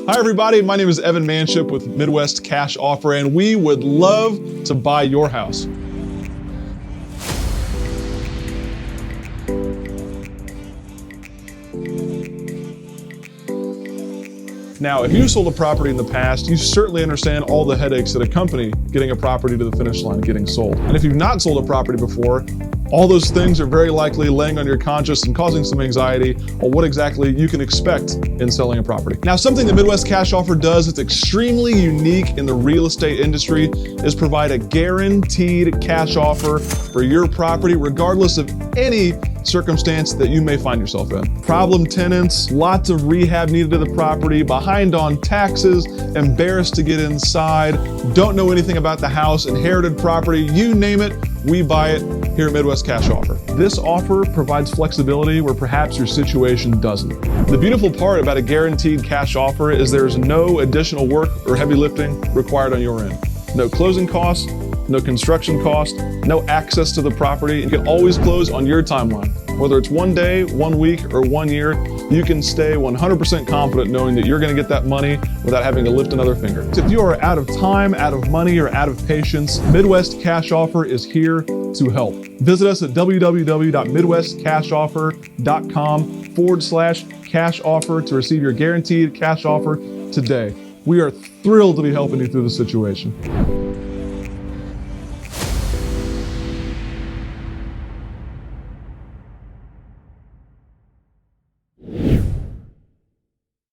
Hi everybody, my name is Evan Manship with Midwest Cash Offer, and we would love to buy your house. Now, if you sold a property in the past, you certainly understand all the headaches that accompany getting a property to the finish line, getting sold. And if you've not sold a property before, all those things are very likely laying on your conscience and causing some anxiety on what exactly you can expect in selling a property. Now, something the Midwest Cash Offer does that's extremely unique in the real estate industry is provide a guaranteed cash offer for your property, regardless of any circumstance that you may find yourself in. Problem tenants, lots of rehab needed to the property, behind on taxes, embarrassed to get inside, don't know anything about the house, inherited property, you name it, we buy it here at Midwest Cash Offer. This offer provides flexibility where perhaps your situation doesn't. The beautiful part about a guaranteed cash offer is there's no additional work or heavy lifting required on your end. No closing costs, no construction cost, no access to the property. You can always close on your timeline. Whether it's 1 day, 1 week, or 1 year, you can stay 100% confident knowing that you're gonna get that money without having to lift another finger. If you are out of time, out of money, or out of patience, Midwest Cash Offer is here to help. Visit us at www.midwestcashoffer.com/cash offer to receive your guaranteed cash offer today. We are thrilled to be helping you through this situation.